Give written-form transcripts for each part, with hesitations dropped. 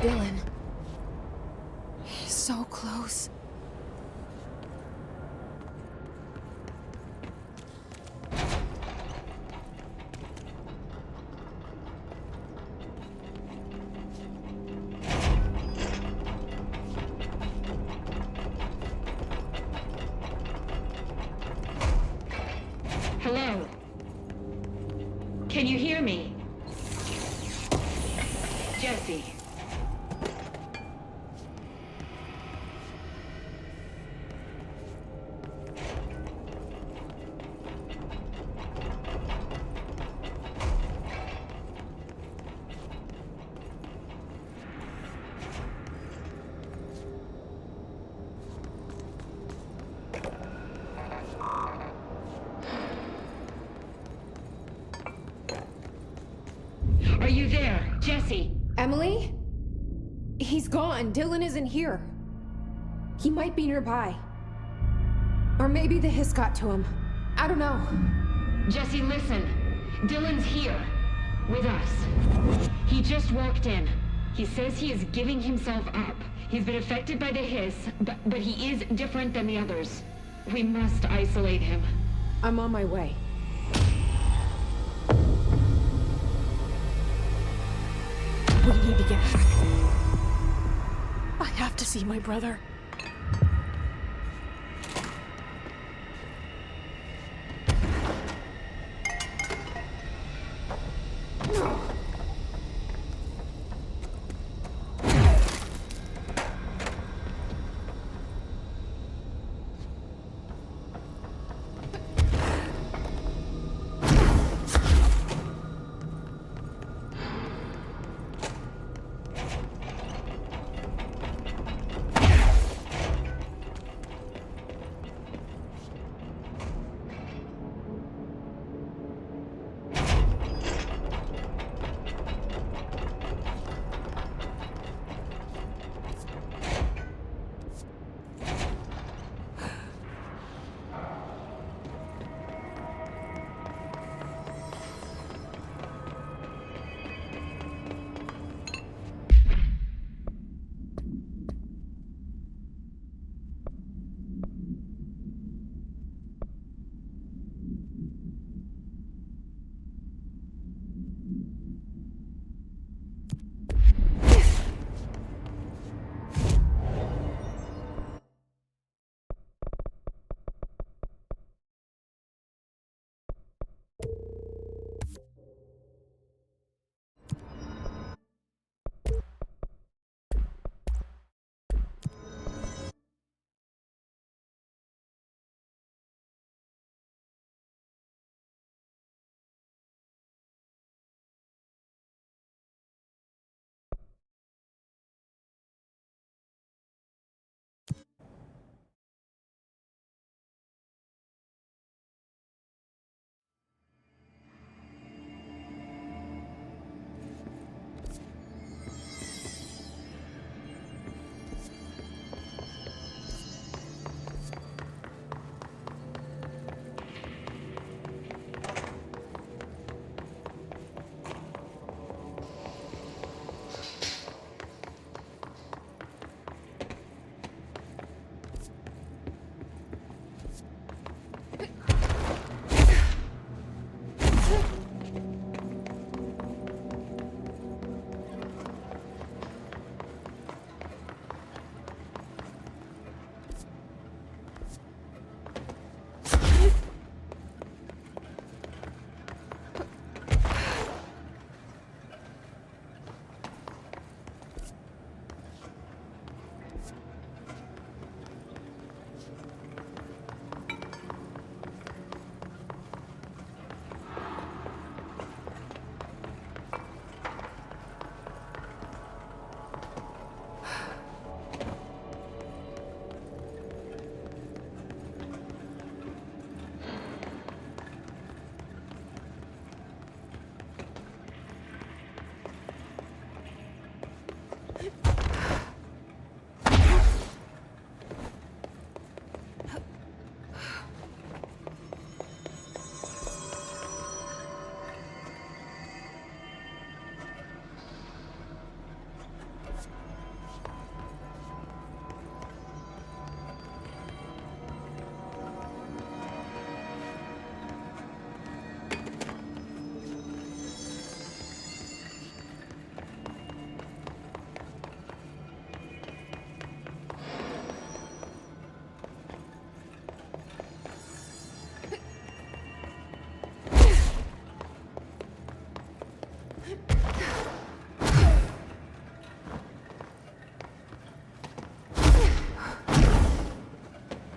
Dylan. He's so close. Hello? Can you hear me? Jesse. Are you there, Jesse? Emily? He's gone. Dylan isn't here. He might be nearby. Or maybe the hiss got to him. I don't know. Jesse, listen. Dylan's here. With us. He just walked in. He says he is giving himself up. He's been affected by the hiss, but he is different than the others. We must isolate him. I'm on my way. We need to get back. I have to see my brother. No.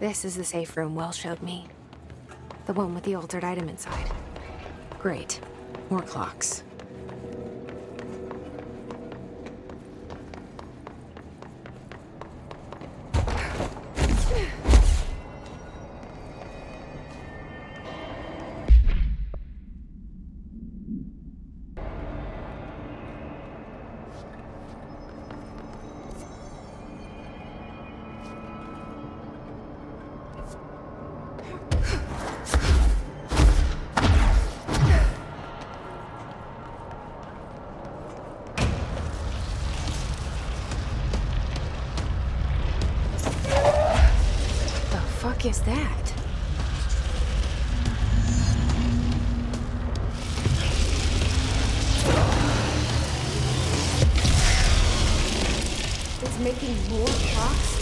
This is the safe room Will showed me. The one with the altered item inside. Great. More clocks. What is that? It's making more clocks?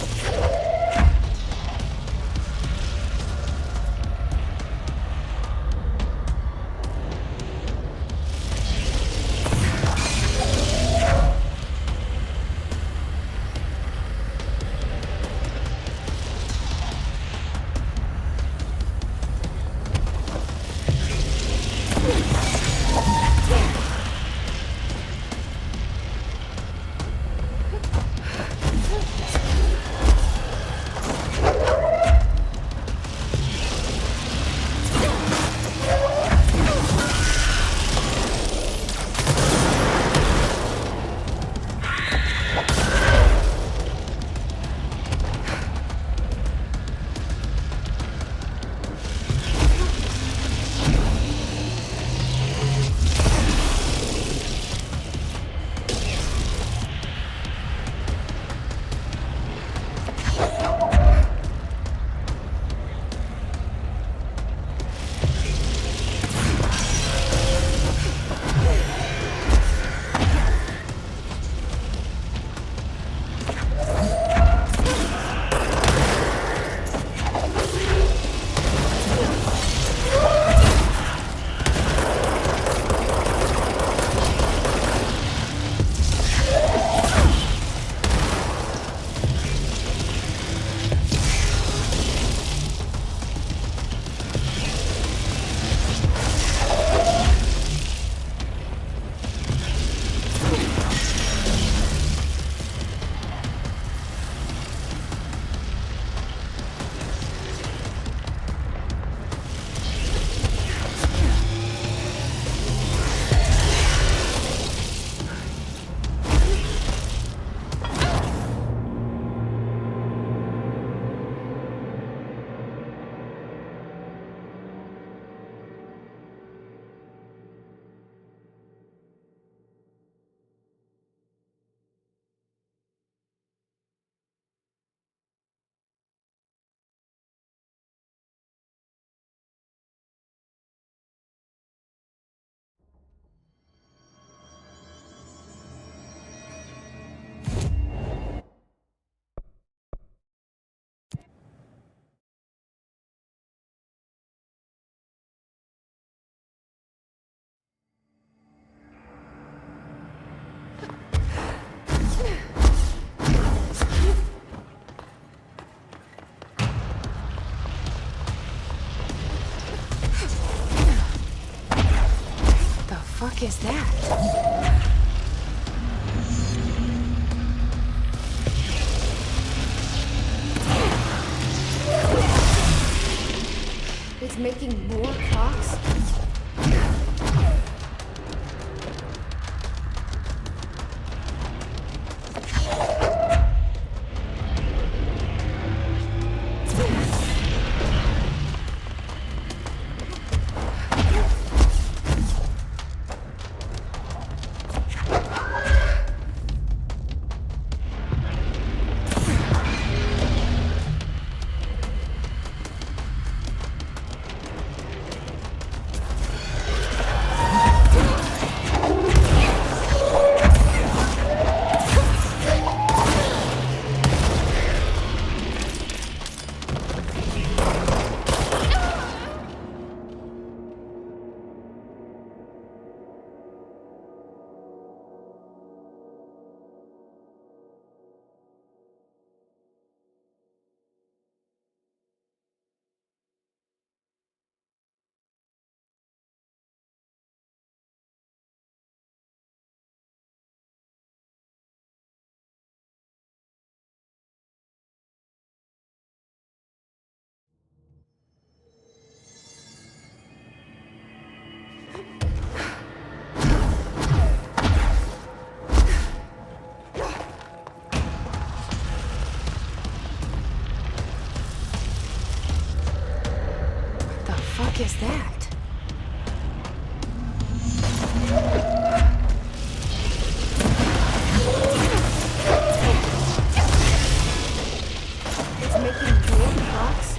What is that? It's making more clocks? fuck is that? It's making weird rocks.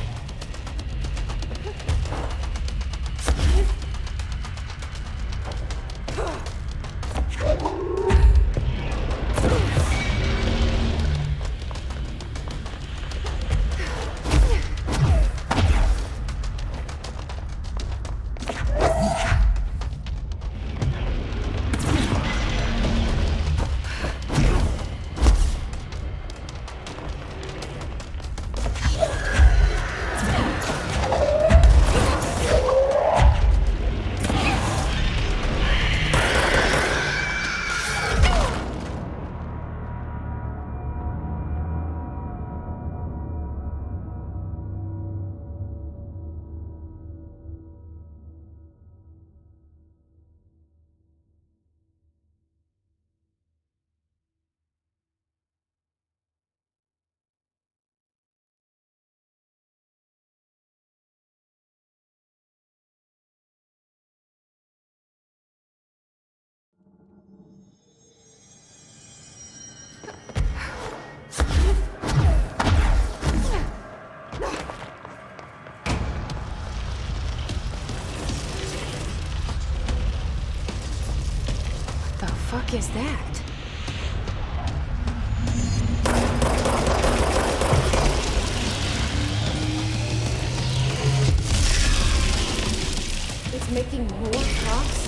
What the fuck is that? It's making more rocks?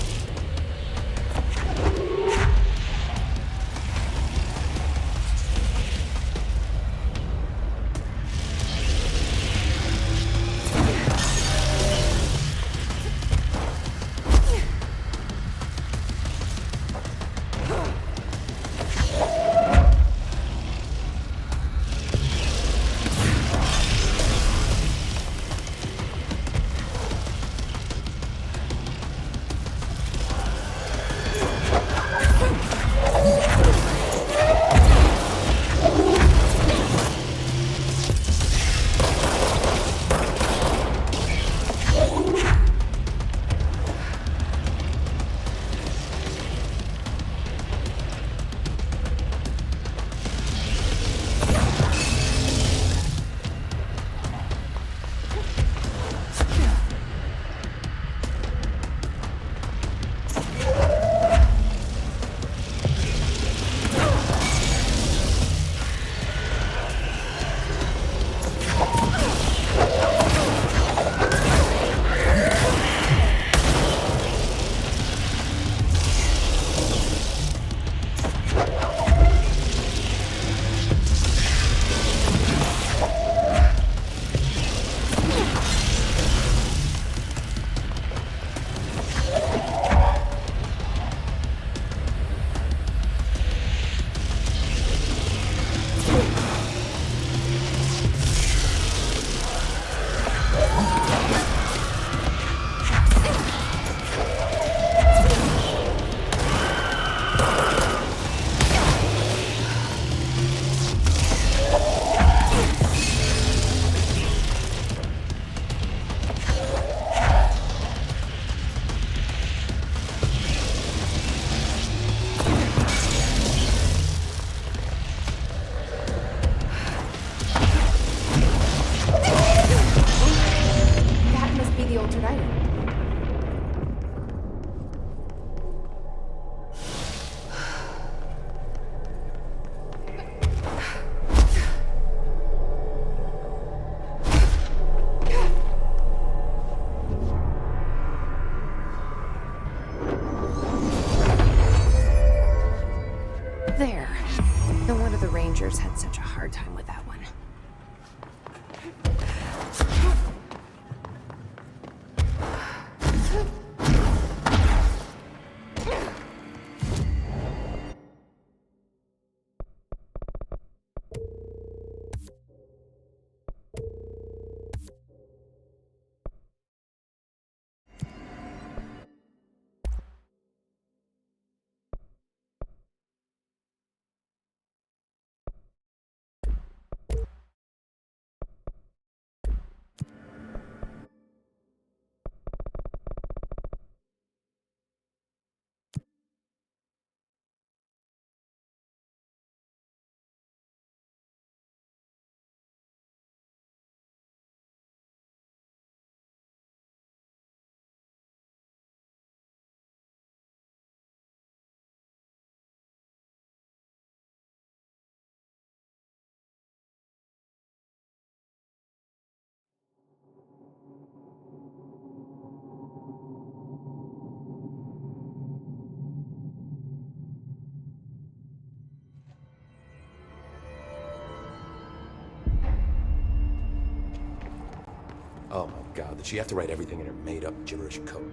Oh my god, did she have to write everything in her made-up gibberish code?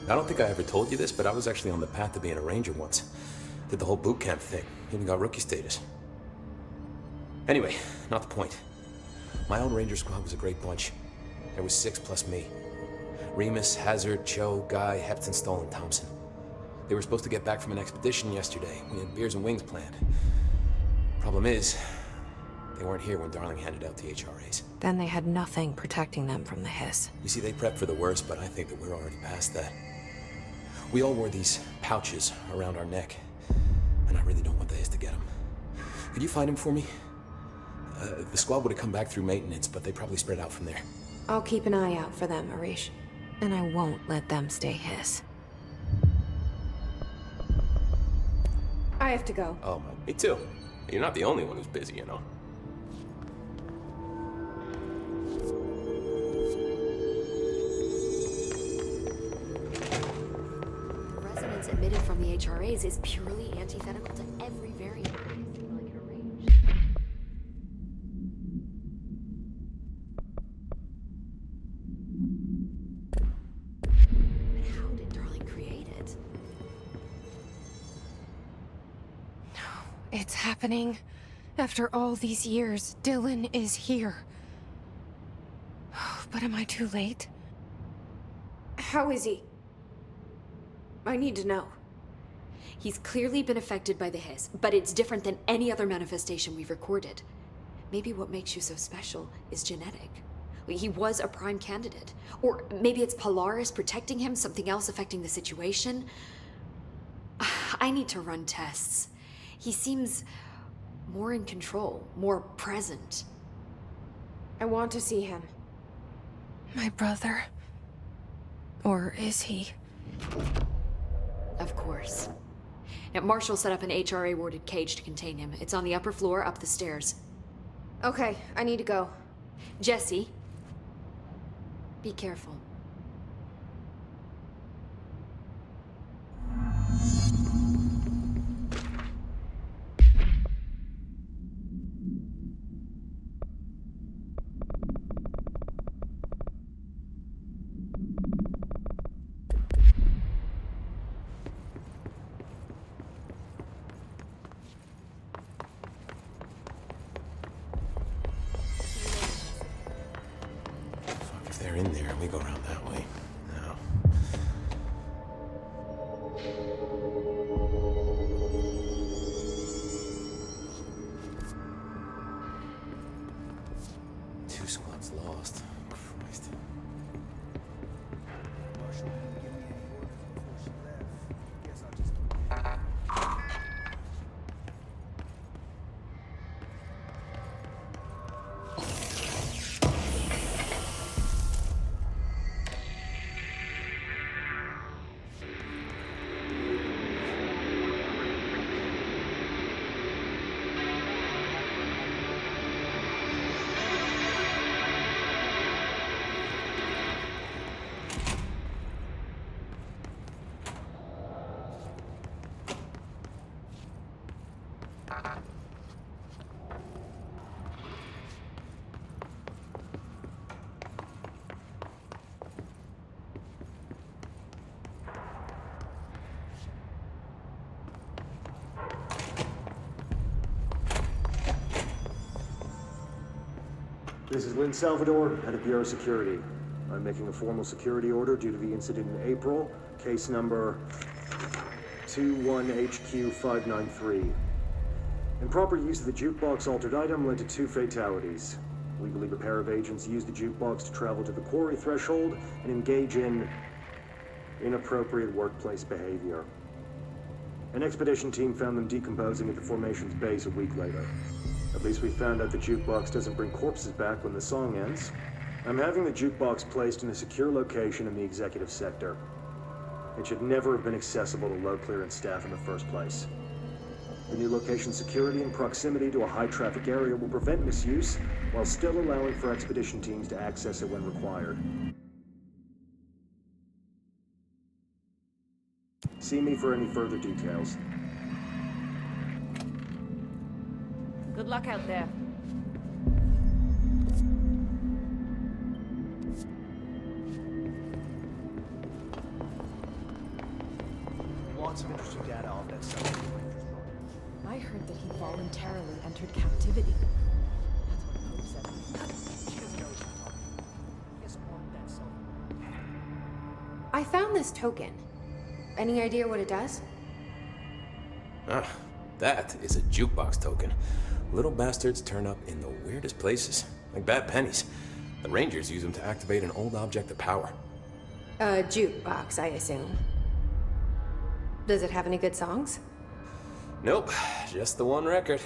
I don't think I ever told you this, but I was actually on the path to being a ranger once. Did the whole boot camp thing. Even got rookie status. Anyway, not the point. My old ranger squad was a great bunch. There was 6 plus me. Remus, Hazard, Cho, Guy, Heptonstall, and Thompson. They were supposed to get back from an expedition yesterday. We had beers and wings planned. Problem is, they weren't here when Darling handed out the HRAs. Then they had nothing protecting them from the hiss. You see, they prepped for the worst, but I think that we're already past that. We all wore these pouches around our neck, and I really don't want the hiss to get them. Could you find them for me? The squad would have come back through maintenance, but they probably spread out from there. I'll keep an eye out for them, Arish. And I won't let them stay hiss. I have to go. Oh, me too. You're not the only one who's busy, you know. The resonance emitted from the HRAs is purely antithetical to every variable the signal can arrange. But how did Darling create it? It's happening. After all these years, Dylan is here. But am I too late? How is he? I need to know. He's clearly been affected by the hiss, but it's different than any other manifestation we've recorded. Maybe what makes you so special is genetic. He was a prime candidate. Or maybe it's Polaris protecting him, something else affecting the situation. I need to run tests. He seems more in control, more present. I want to see him. My brother. Or is he? Of course. Now, Marshall set up an HRA-warded cage to contain him. It's on the upper floor, up the stairs. Okay, I need to go. Jesse, be careful. If they're in there, we go around that way. No. Two squads lost. Christ. Marshall didn't give me any orders before she left. Guess I'll just... This is Lynn Salvador, head of Bureau Security. I'm making a formal security order due to the incident in April, case number 21HQ593. Improper use of the jukebox altered item led to 2 fatalities. We believe a pair of agents used the jukebox to travel to the quarry threshold and engage in inappropriate workplace behavior. An expedition team found them decomposing at the formation's base a week later. At least we found out the jukebox doesn't bring corpses back when the song ends. I'm having the jukebox placed in a secure location in the executive sector. It should never have been accessible to low clearance staff in the first place. The new location's security and proximity to a high-traffic area will prevent misuse, while still allowing for expedition teams to access it when required. See me for any further details. Good luck out there. want some interesting data off that stuff the Rangers brought. I heard that he voluntarily entered captivity. That's what Pope said. She doesn't know what she's talking about. He has armed that cell phone. I found this token. Any idea what it does? Ah, that is a jukebox token. Little bastards turn up in the weirdest places, like bad pennies. The Rangers use them to activate an old object of power. A jukebox, I assume. Does it have any good songs? Nope, just the one record.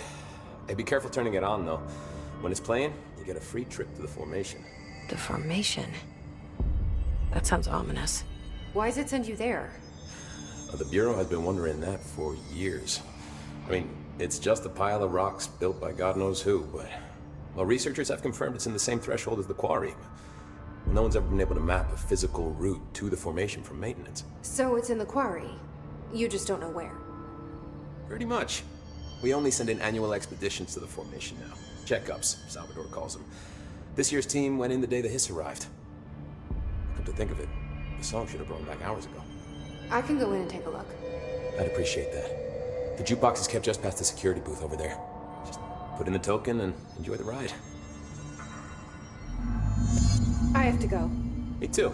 Hey, be careful turning it on, though. When it's playing, you get a free trip to the formation. The formation? That sounds ominous. Why does it send you there? The Bureau has been wondering that for years. I mean, it's just a pile of rocks built by God knows who, but... Well, researchers have confirmed it's in the same threshold as the quarry. No one's ever been able to map a physical route to the formation from maintenance. So it's in the quarry. You just don't know where. Pretty much. We only send in annual expeditions to the formation now. Checkups, Salvador calls them. This year's team went in the day the Hiss arrived. Come to think of it, the song should have brought them back hours ago. I can go in and take a look. I'd appreciate that. The jukebox is kept just past the security booth over there. Just put in the token and enjoy the ride. I have to go. Me too.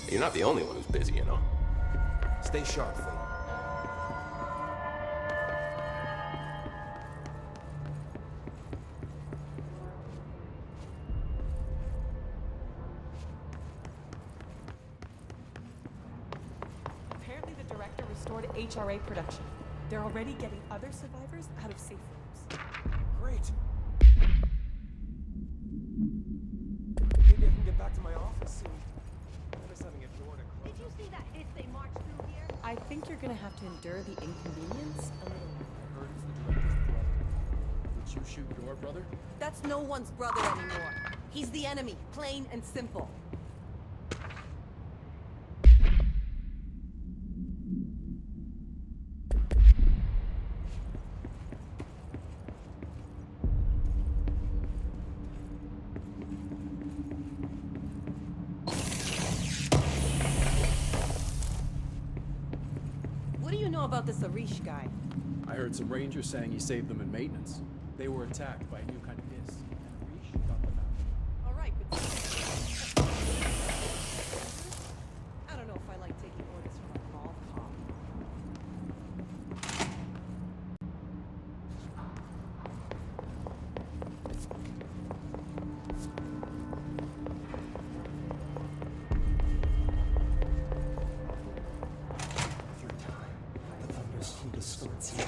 You're not the only one who's busy, you know. Stay sharp, Faye. Apparently the director restored HRA production. They're already getting other survivors out of safe rooms. Great. Maybe I can get back to my office soon. I'm just having a door to close. Did you see that hit they marched through here? I think you're gonna have to endure the inconvenience a little. I heard it's the director's brother. Would you shoot your brother? That's no one's brother anymore. He's the enemy, plain and simple. What do you know about this Arish guy? I heard some rangers saying he saved them in maintenance. They were attacked by a new kind of hiss, and Arish got them out. All right, but I don't know if I like taking orders from a mall cop. Through time, the thunder's hum distorts you.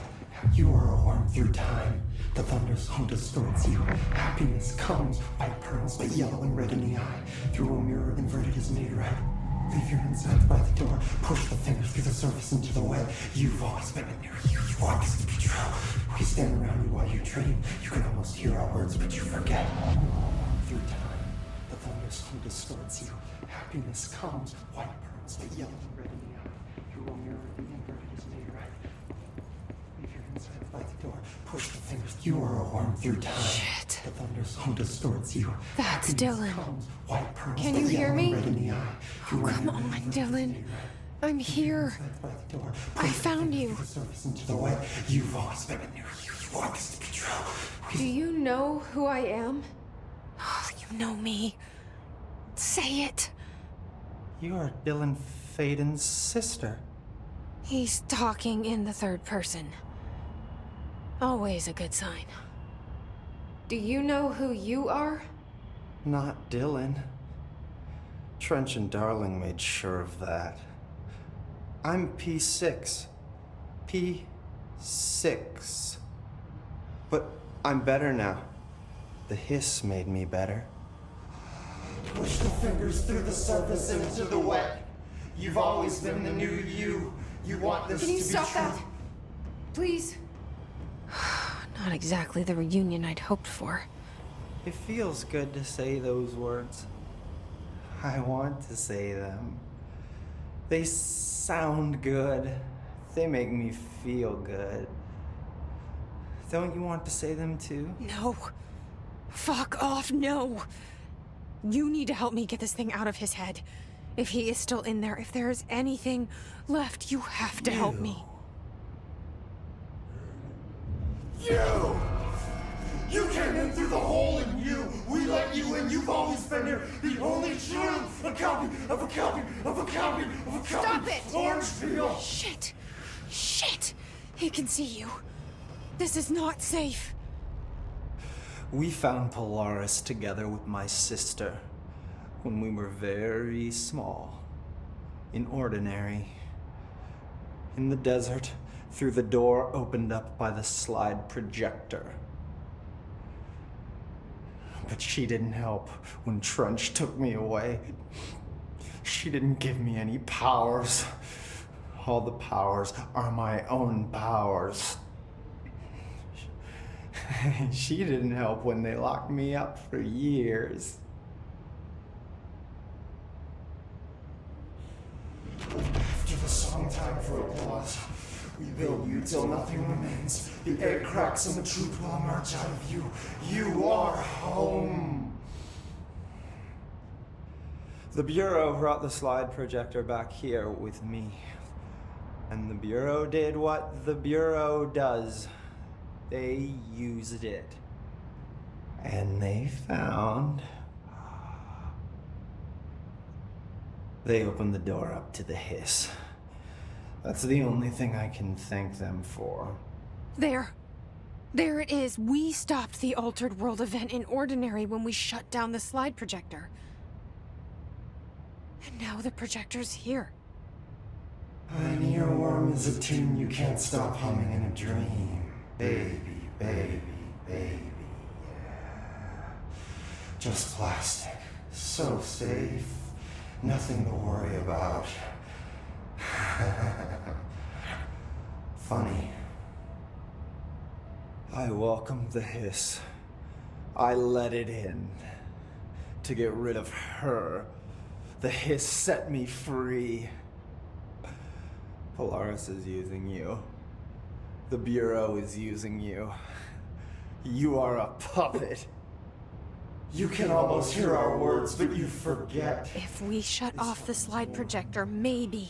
You are a worm through time. The thunder's hum distorts you. Happiness comes, white pearls, but yellow and red in the eye. Through a mirror inverted is made right. Leave your insides by the door. Push the fingers through the surface into the web. You've always been in there. You want this to be true. We stand around you while you dream. You can almost hear our words, but you forget. Through time, the thunder's hum distorts you. Happiness comes, white pearls, but yellow and red in the eye. Through a mirror inverted is made right. Leave your insides by the door. Push the fingers. You are a worm through time. Shit. The thunder's hum distorts you. That's Happiness Dylan. comes, white pearls, Can but you hear yellow me? and red in the eye. Through a Come mirror on, inverted is Dylan. made right. I'm here. I found you. You've always been in there. You want this to be true. Do you know who I am? Oh, you know me. Say it. You are Dylan Faden's sister. He's talking in the third person. Always a good sign. Do you know who you are? Not Dylan. Trench and Darling made sure of that. I'm P6. P6. But I'm better now. The hiss made me better. Push the fingers through the surface into the wet. You've always been the new you. You want this Can you to be stop true. that? Please? Not exactly the reunion I'd hoped for. It feels good to say those words. I want to say them. They sound good. They make me feel good. Don't you want to say them too? No. Fuck off, no. You need to help me get this thing out of his head. If he is still in there, if there is anything left, you have to help me. You! You came in through the hole in you! We let you in, you've always been here! The only true! A copy of a copy of a copy of a copy! Stop it! Orange peel! Shit! Shit! He can see you. This is not safe. We found Polaris together with my sister when we were very small. In Ordinary. In the desert, through the door opened up by the slide projector. But she didn't help when Trench took me away. She didn't give me any powers. All the powers are my own powers. She didn't help when they locked me up for years. After the song time for applause, we build you till nothing remains. The egg cracks and the truth will emerge out of you. You are home. The Bureau brought the slide projector back here with me. And the Bureau did what the Bureau does. They used it. And they found... They opened the door up to the hiss. That's the only thing I can thank them for. There. There it is. We stopped the Altered World event in Ordinary when we shut down the slide projector. And now the projector's here. An earworm is a tune you can't stop humming in a dream. Baby, baby, baby, yeah. Just plastic. So safe. Nothing to worry about. Funny. I welcomed the hiss. I let it in. To get rid of her. The hiss set me free. Polaris is using you. The Bureau is using you. You are a puppet. You can almost hear our words, but you forget. If we shut off the slide projector, maybe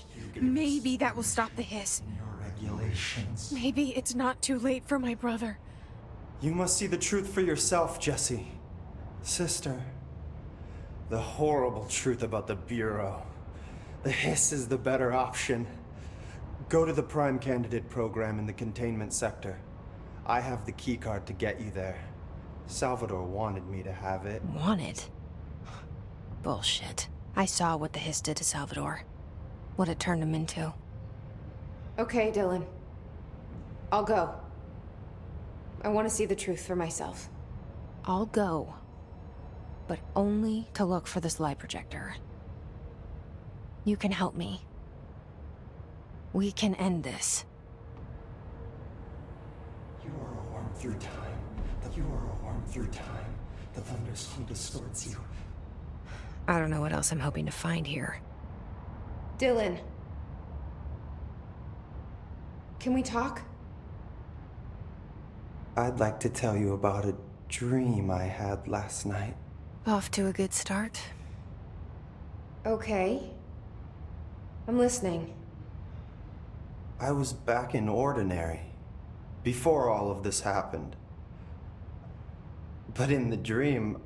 that will stop the hiss. Your regulations. Maybe it's not too late for my brother. You must see the truth for yourself, Jesse. Sister. The horrible truth about the Bureau. The hiss is the better option. Go to the Prime Candidate program in the containment sector. I have the keycard to get you there. Salvador wanted me to have it. Wanted? Bullshit. I saw what the hiss did to Salvador. What it turned him into. Okay, Dylan. I'll go. I want to see the truth for myself. I'll go. But only to look for the slide projector. You can help me. We can end this. You are a worm through time. You are a worm through time. The thunderstorm distorts you. I don't know what else I'm hoping to find here. Dylan. Can we talk? I'd like to tell you about a dream I had last night. Off to a good start. Okay. I'm listening. I was back in Ordinary. Before all of this happened. But in the dream,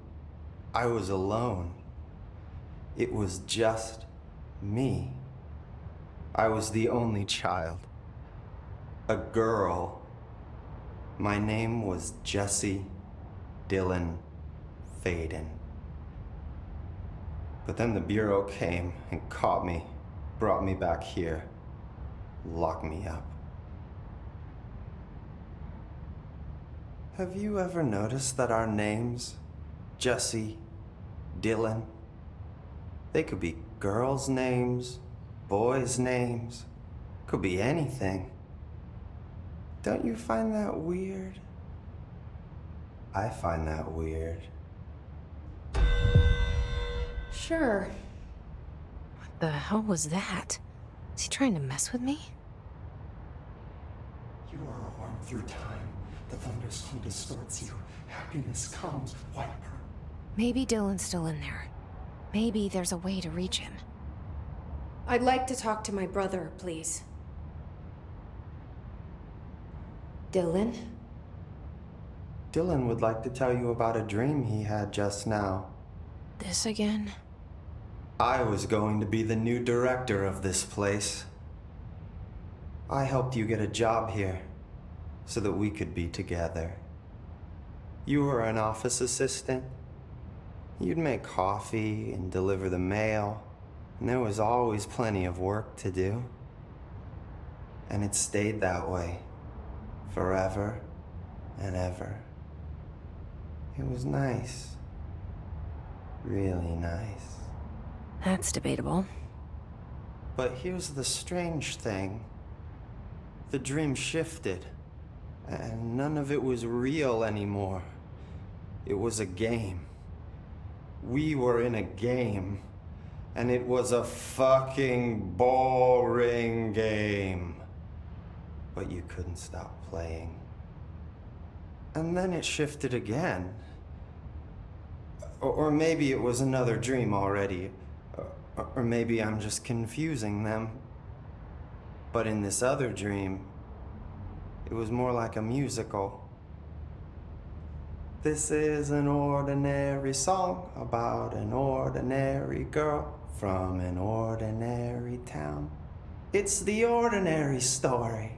I was alone. It was just me. I was the only child. A girl. My name was Jesse Dylan Faden. But then the Bureau came and caught me, brought me back here, locked me up. Have you ever noticed that our names, Jesse, Dylan, they could be girls' names, boys' names, could be anything. Don't you find that weird? I find that weird. Sure. What the hell was that? Is he trying to mess with me? You are a worm through time. The thunderstorm distorts you. Happiness comes, wipe her. Maybe Dylan's still in there. Maybe there's a way to reach him. I'd like to talk to my brother, please. Dylan? Dylan would like to tell you about a dream he had just now. This again? I was going to be the new director of this place. I helped you get a job here so that we could be together. You were an office assistant. You'd make coffee and deliver the mail, and there was always plenty of work to do. And it stayed that way forever and ever. It was nice. Really nice. That's debatable. But here's the strange thing. The dream shifted, and none of it was real anymore. It was a game. We were in a game, and it was a fucking boring game. But you couldn't stop playing. And then it shifted again. Or maybe it was another dream already. Or maybe I'm just confusing them. But in this other dream, it was more like a musical. This is an ordinary song about an ordinary girl from an ordinary town. It's the ordinary story.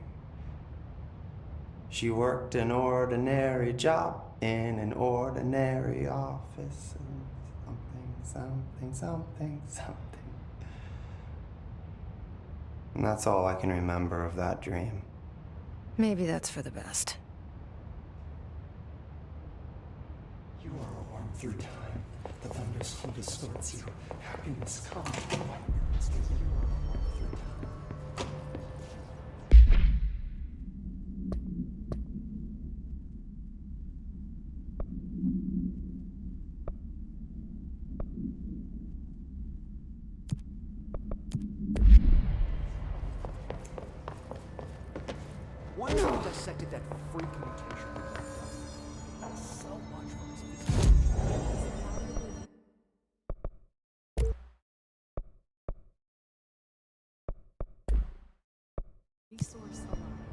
She worked an ordinary job in an ordinary office. Something. And that's all I can remember of that dream. Maybe that's for the best. You are warm through time. The thunderstorm distorts you. Happiness comes by birds, but you are warm through time. Once we dissected that freak mutation, so much from his Resource alive.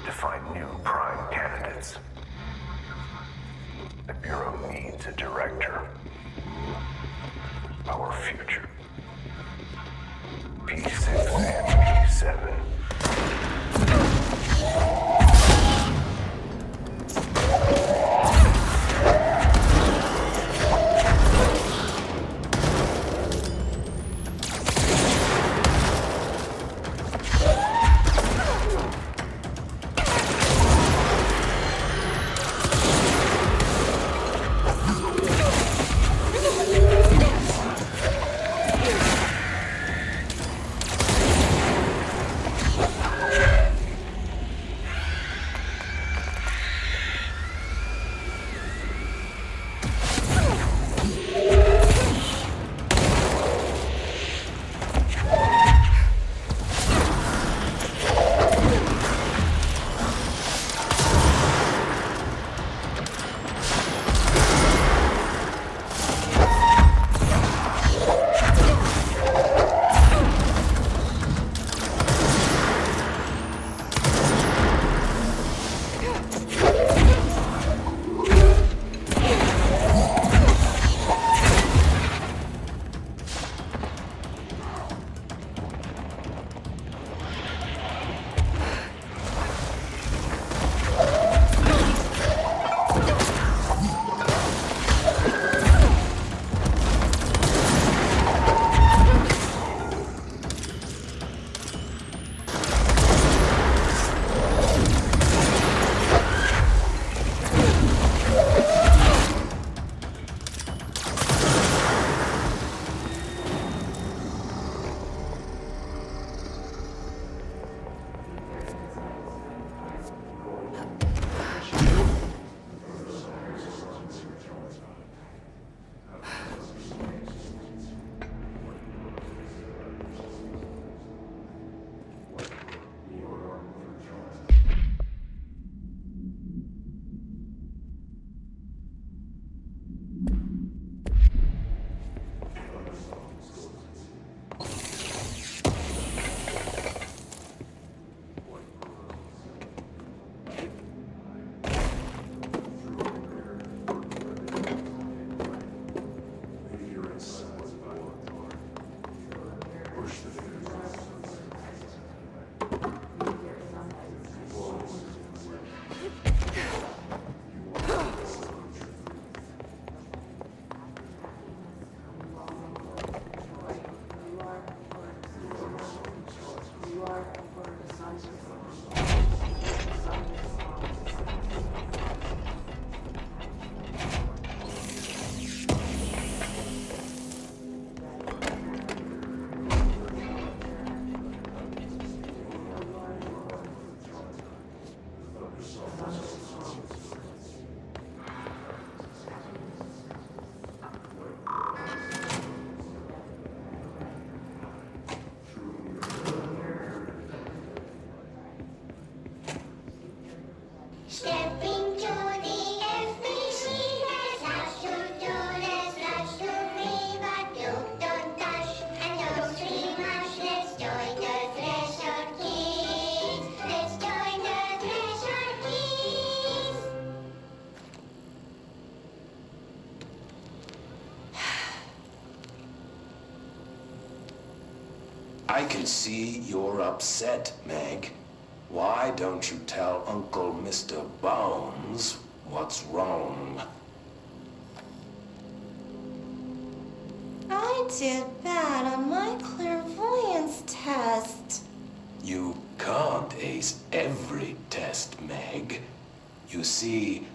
To find new prime candidates. The Bureau needs a director. Our future. P6 and P7. I can see you're upset, Meg. Why don't you tell Uncle Mr. Bones what's wrong? I did bad on my clairvoyance test. You can't ace every test, Meg. You see,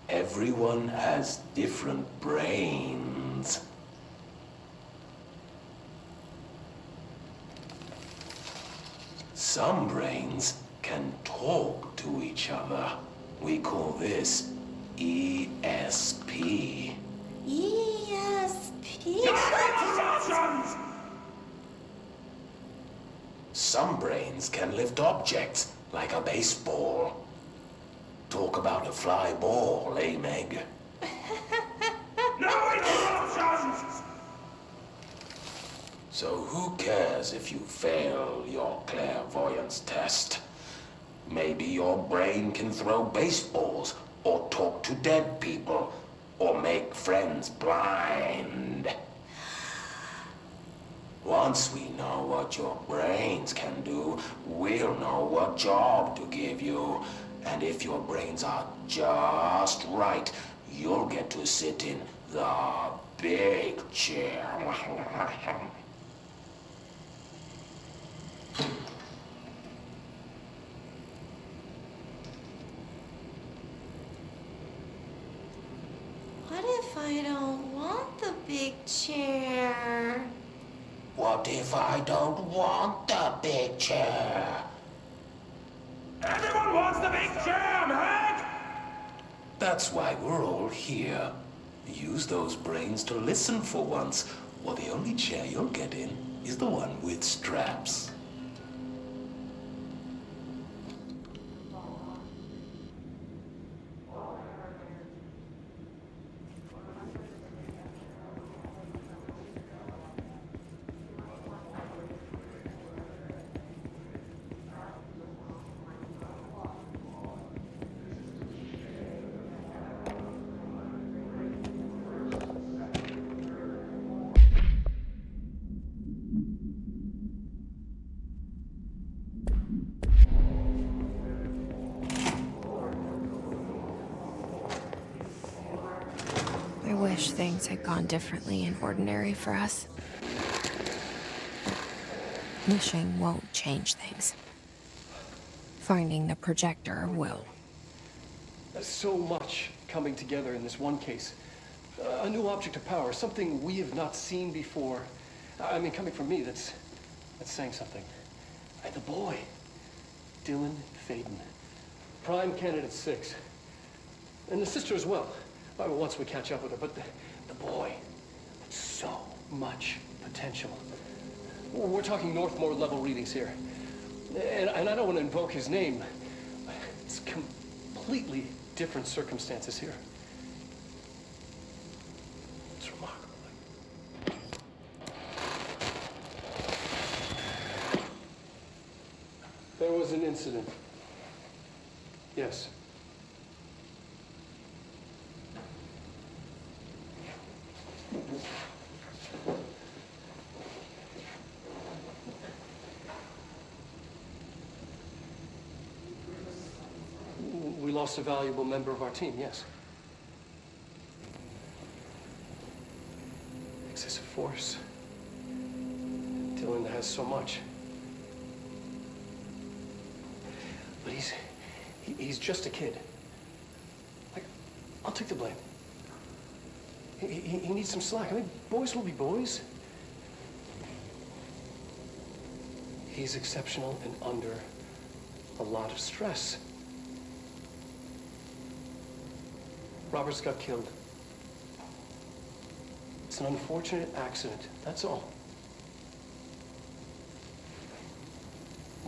everyone has different brains. Some brains can talk to each other. We call this ESP. ESP? Some brains can lift objects, like a baseball. Talk about a fly ball, eh, Meg? No interruptions! So who cares if you fail your clairvoyance test? Maybe your brain can throw baseballs, or talk to dead people, or make friends blind. Once we know what your brains can do, we'll know what job to give you. And if your brains are just right, you'll get to sit in the big chair. What if I don't want the big chair? What if I don't want the big chair? Everyone wants the big chair, Meg! That's why we're all here. Use those brains to listen for once, or the only chair you'll get in is the one with straps. I wish things had gone differently in Ordinary for us. Wishing won't change things. Finding the projector will. There's so much coming together in this one case. A new object of power, something we have not seen before. I mean, coming from me, that's saying something. The boy, Dylan Faden, Prime Candidate 6. And the sister as well. Once we catch up with her, but the boy, so much potential. We're talking Northmore level readings here. And I don't want to invoke his name. It's completely different circumstances here. It's remarkable. There was an incident. Yes. We lost a valuable member of our team, yes. Excessive force. Dylan has so much. But he's just a kid. I'll take the blame. He needs some slack. I mean, boys will be boys. He's exceptional and under a lot of stress. Roberts got killed. It's an unfortunate accident, that's all.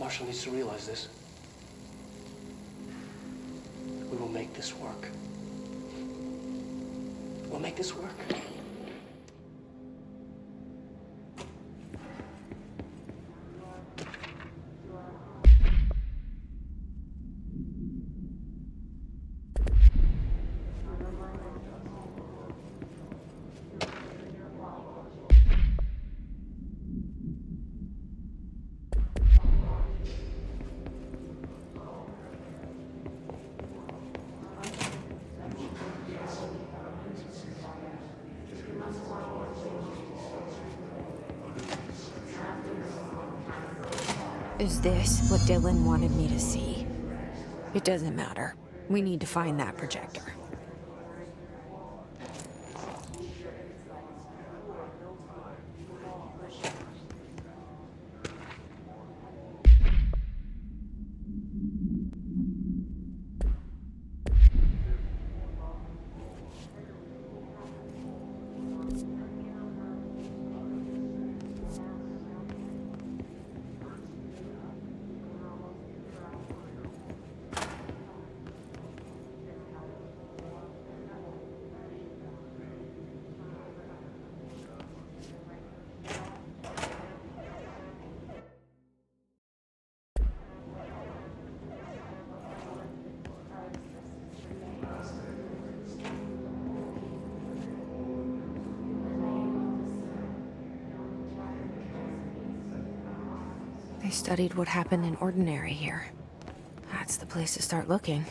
Marshall needs to realize this. We will make this work. We'll make this work. Is this what Dylan wanted me to see? It doesn't matter. We need to find that projector. They studied what happened in Ordinary here. That's the place to start looking.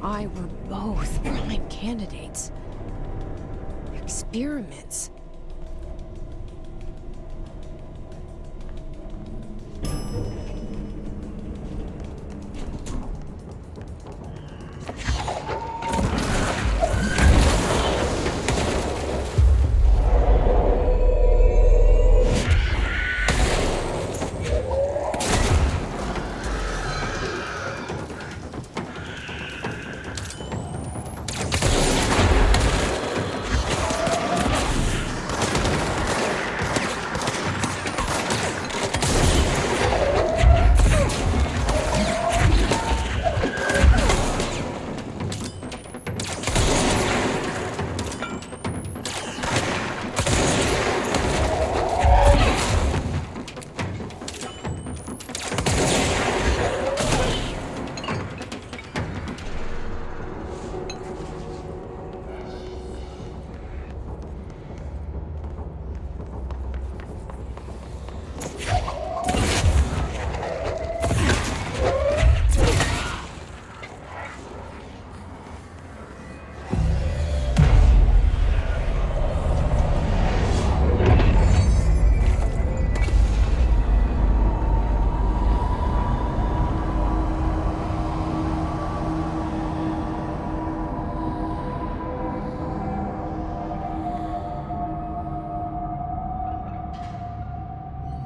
I were both prime candidates. Experiments.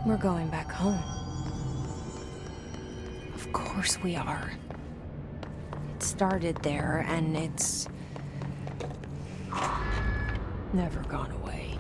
We're going back home. Of course we are. It started there, and it's never gone away.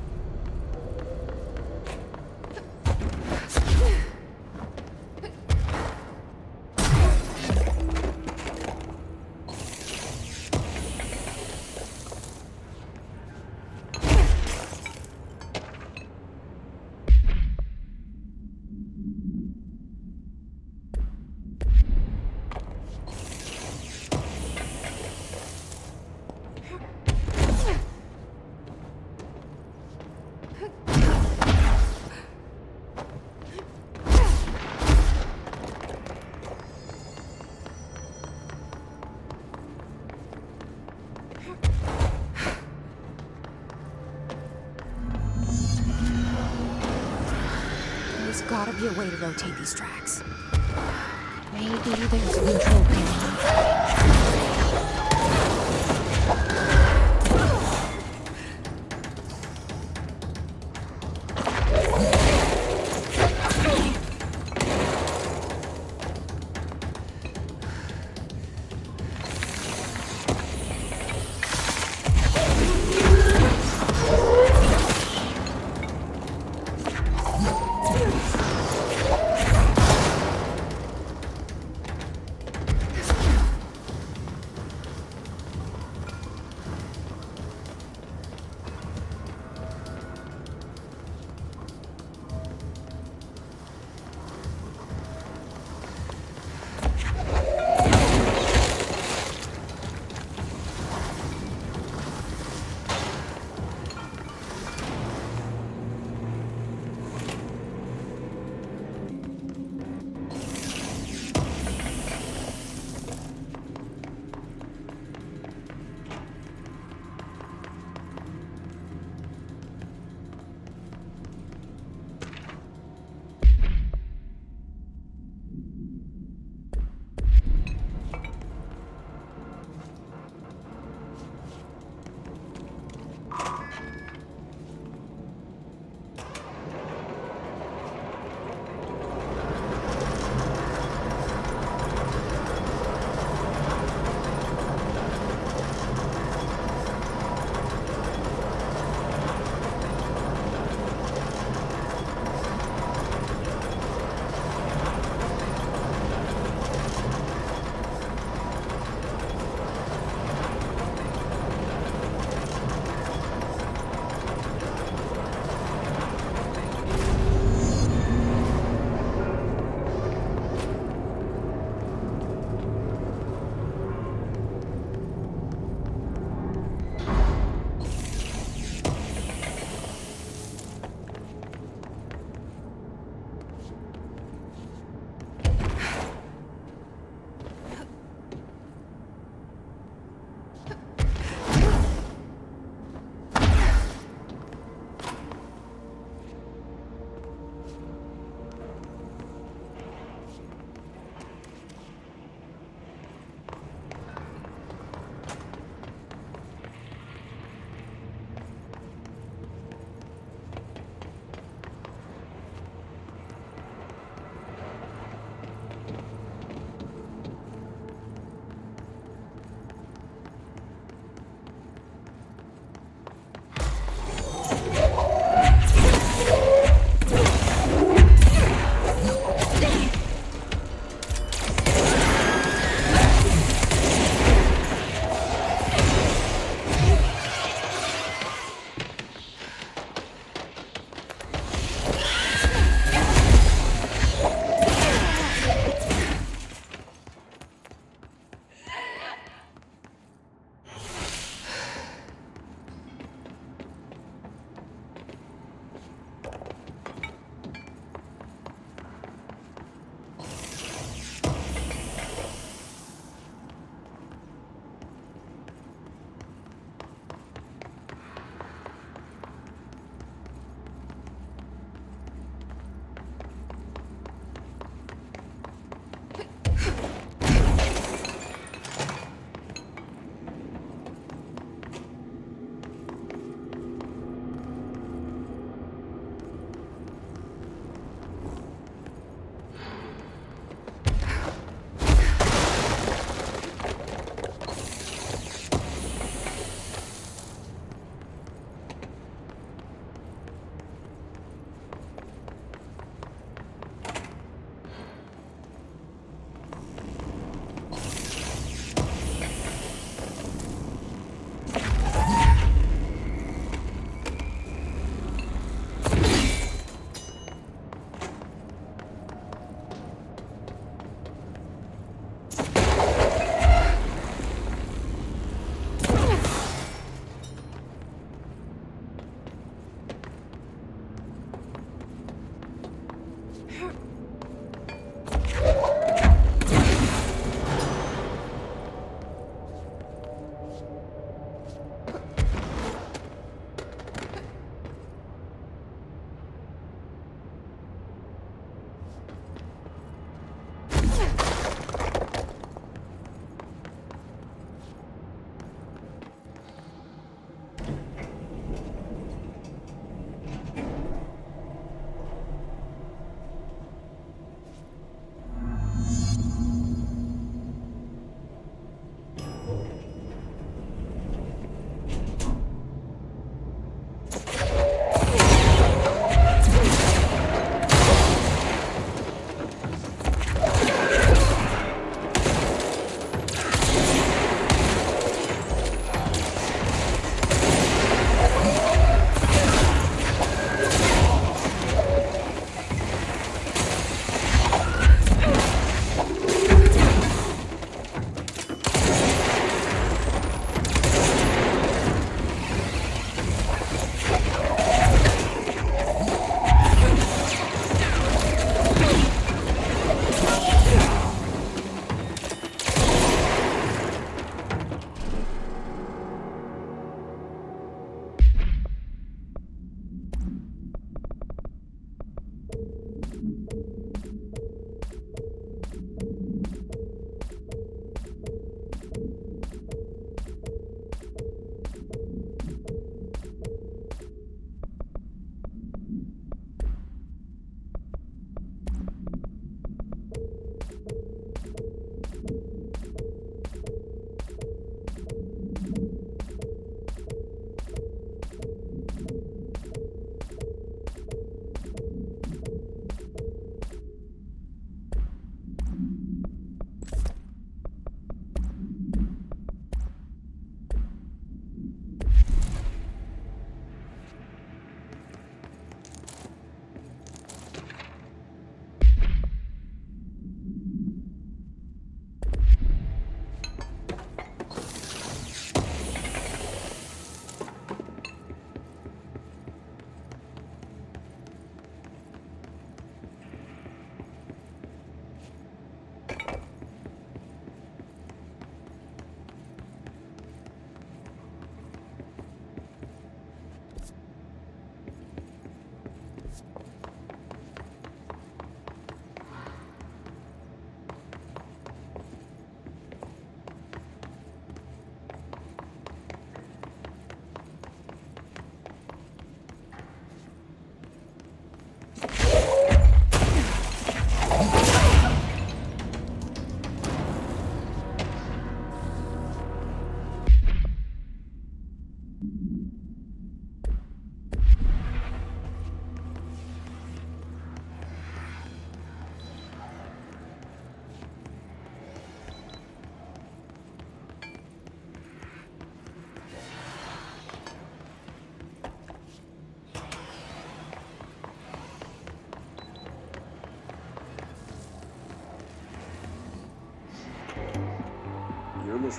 There's gotta be a way to rotate these tracks. Maybe there's a control panel.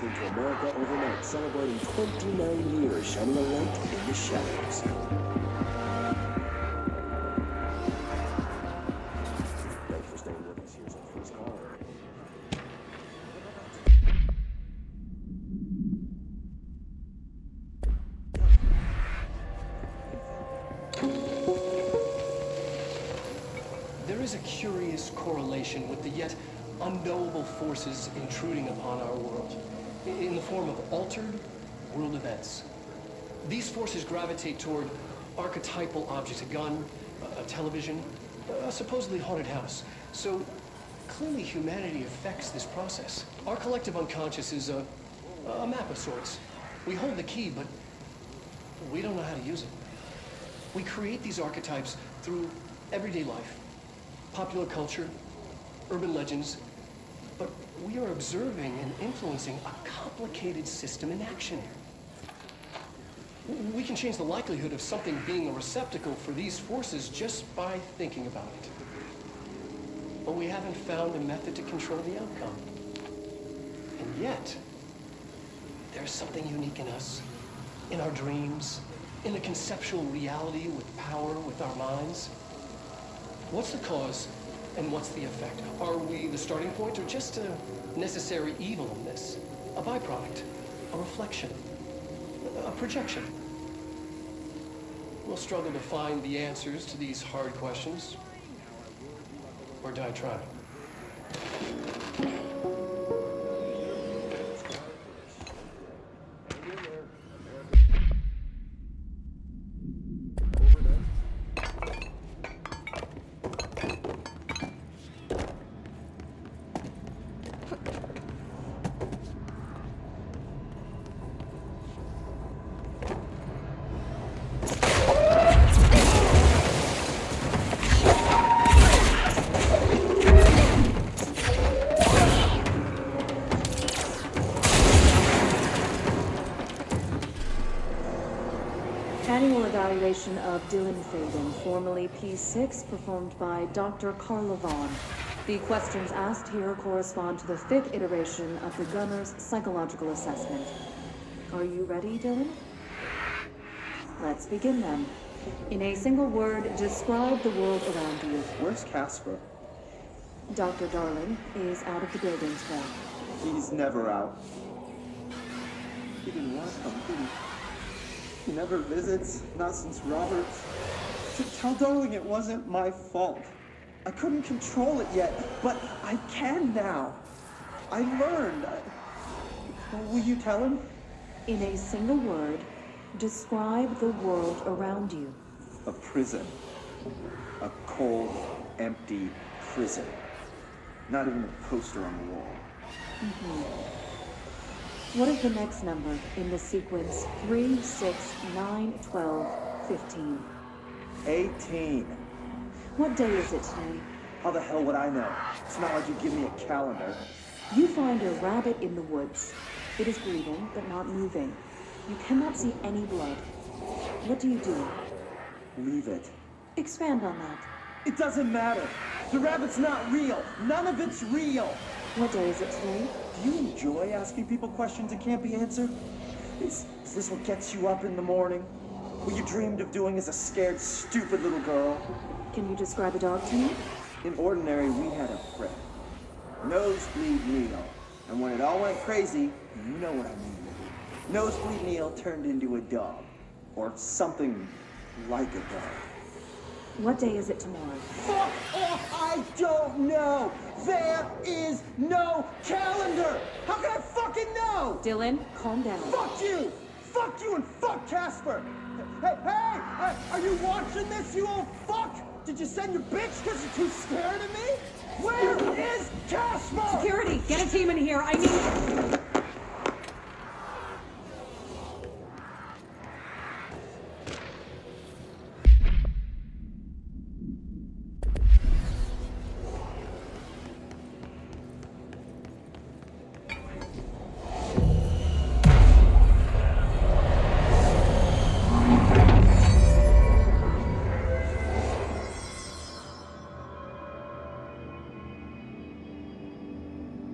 listening to America Overnight, celebrating 29 years shining a light in the shadows. Thanks for staying with us. Here's our first caller. There is a curious correlation with the yet unknowable forces intruding upon our world in the form of altered world events. These forces gravitate toward archetypal objects, a gun, a television, a supposedly haunted house. So clearly humanity affects this process. Our collective unconscious is a map of sorts. We hold the key, but we don't know how to use it. We create these archetypes through everyday life, popular culture, urban legends, but we are observing and influencing a complicated system in action. We can change the likelihood of something being a receptacle for these forces just by thinking about it. But we haven't found a method to control the outcome. And yet, there's something unique in us, in our dreams, in the conceptual reality with power with our minds. What's the cause and what's the effect? Are we the starting point or just a necessary evil in this? A byproduct, a reflection, a projection? We'll struggle to find the answers to these hard questions, or die trying. Annual evaluation of Dylan Faden, formerly P6, performed by Dr. Carla Vaughn. The questions asked here correspond to the 5th iteration of the Gunner's psychological assessment. Are you ready, Dylan? Let's begin then. In a single word, describe the world around you. Where's Casper? Dr. Darling is out of the building today. He's never out. He didn't want to come, did he? He never visits, not since Roberts. Tell Darling it wasn't my fault. I couldn't control it yet, but I can now. I learned. Will you tell him? In a single word, describe the world around you. A prison. A cold, empty prison. Not even a poster on the wall. What is the next number in the sequence 3, 6, 9, 12, 15? 18. What day is it today? How the hell would I know? It's not like you give me a calendar. You find a rabbit in the woods. It is breathing, but not moving. You cannot see any blood. What do you do? Leave it. Expand on that. It doesn't matter. The rabbit's not real. None of it's real. What day is it today? Do you enjoy asking people questions that can't be answered? Is this what gets you up in the morning? What you dreamed of doing as a scared, stupid little girl? Can you describe a dog to me? In Ordinary, we had a friend. Nosebleed Neil. And when it all went crazy, you know what I mean. Nosebleed Neil turned into a dog. Or something like a dog. What day is it tomorrow? Fuck off! I don't know! There is no calendar! How can I fucking know? Dylan, calm down. Fuck you! Fuck you and fuck Casper! Hey! Are you watching this, you old fuck? Did you send your bitch because you're too scared of me? Where is Casper? Security, get a team in here. I need...